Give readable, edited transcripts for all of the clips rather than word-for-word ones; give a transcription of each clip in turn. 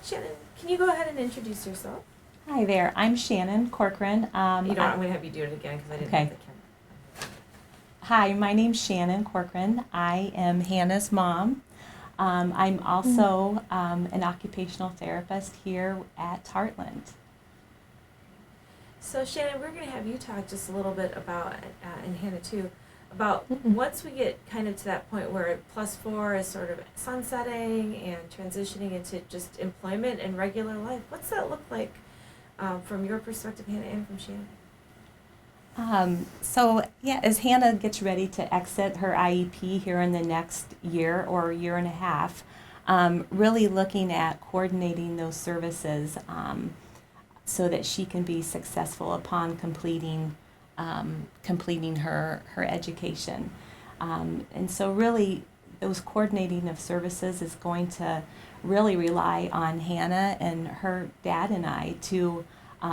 Shannon, can you go ahead and introduce yourself? Hi there, I'm Shannon Corcoran. I'm going to have you do it again because I didn't Okay. have the camera. Hi, my name's Shannon Corcoran. I am Hannah's mom. I'm also an occupational therapist here at Heartland. So Shannon, we're going to have you talk just a little bit about, and Hannah too, about once we get kind of to that point where +4 is sort of sunsetting and transitioning into just employment and regular life. What's that look like from your perspective, Hannah, and from Shannon? As Hannah gets ready to exit her IEP here in the next year or year and a half, really looking at coordinating those services so that she can be successful upon completing her education. And so really those coordinating of services is going to really rely on Hannah and her dad and I to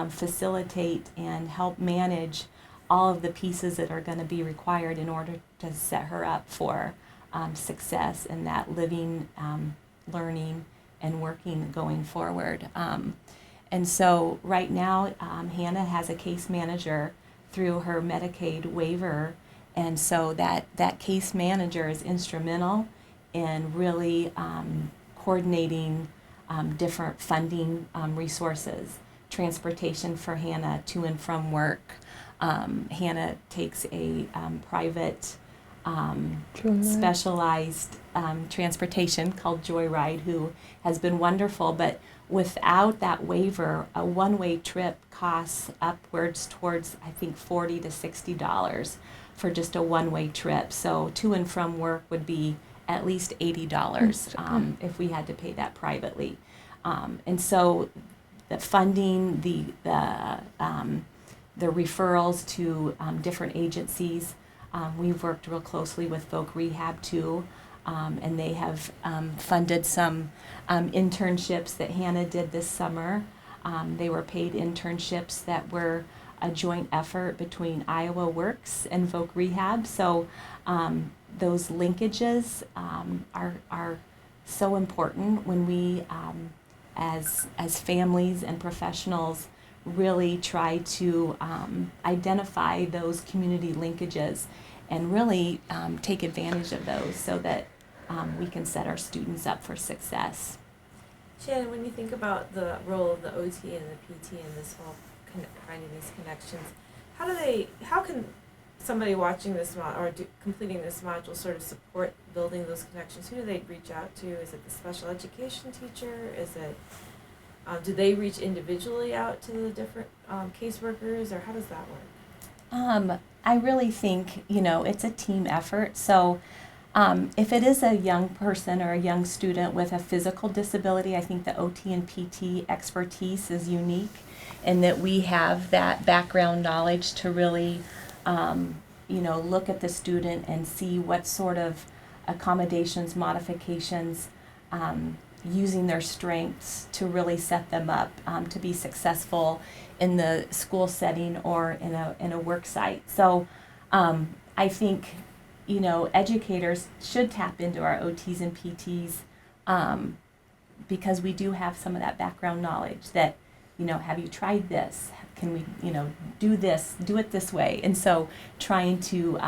facilitate and help manage all of the pieces that are going to be required in order to set her up for success in that living, learning, and working going forward. And so right now, Hannah has a case manager through her Medicaid waiver, and so that case manager is instrumental in really coordinating different funding resources, transportation for Hannah to and from work. Hannah takes a private specialized transportation called Joyride, who has been wonderful, but without that waiver, a one-way trip costs upwards towards, I think, $40 to $60 for just a one-way trip. So to and from work would be at least $80 if we had to pay that privately. And so the funding, the referrals to different agencies, we've worked real closely with Voc Rehab too. And they have funded some internships that Hannah did this summer. They were paid internships that were a joint effort between Iowa Works and Voc Rehab. So those linkages are so important when we, as families and professionals, really try to identify those community linkages and really take advantage of those so that we can set our students up for success. Shannon, when you think about the role of the OT and the PT in this whole finding these connections, how can somebody watching this completing this module sort of support building those connections? Who do they reach out to? Is it the special education teacher? Is it do they reach individually out to the different caseworkers, or how does that work? I really think, it's a team effort. So if it is a young person or a young student with a physical disability, I think the OT and PT expertise is unique in that we have that background knowledge to really, look at the student and see what sort of accommodations, modifications, using their strengths to really set them up to be successful in the school setting or in a work site. So I think, educators should tap into our OTs and PTs because we do have some of that background knowledge that, have you tried this? Can we, do it this way? And so trying to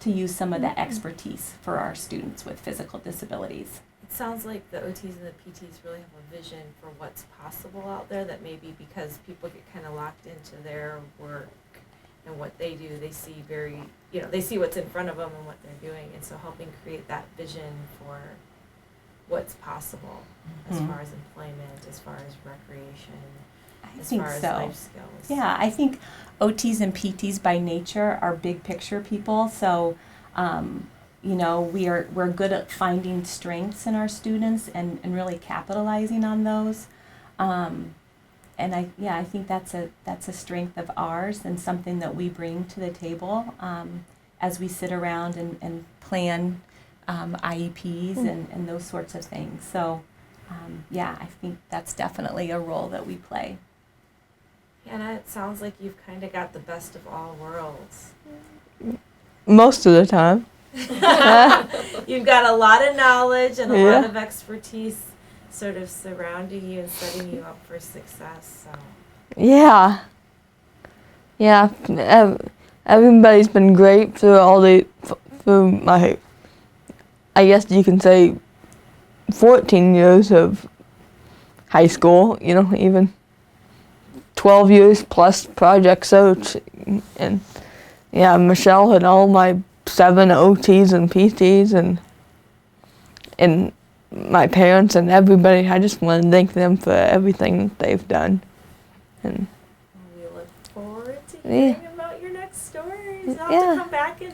use some of that expertise for our students with physical disabilities. It sounds like the OTs and the PTs really have a vision for what's possible out there, that maybe because people get kind of locked into their work and what they do, they see they see what's in front of them and what they're doing, and so helping create that vision for what's possible as far as employment, as far as recreation, as far as life skills. Yeah, I think OTs and PTs by nature are big picture people, so we're good at finding strengths in our students and really capitalizing on those. And I think that's a strength of ours and something that we bring to the table as we sit around and plan IEPs and those sorts of things. So I think that's definitely a role that we play. Hannah, it sounds like you've kind of got the best of all worlds. Most of the time. You've got a lot of knowledge and a lot of expertise. sort of surrounding you and setting you up for success. So. Yeah. Yeah. Everybody's been great through my, I guess you can say, 14 years of high school, even 12 years plus Project Search. And yeah, Michelle and all my 7 OTs and PTs and my parents and everybody. I just want to thank them for everything that they've done. And we look forward to hearing about your next stories. You'll have to come back in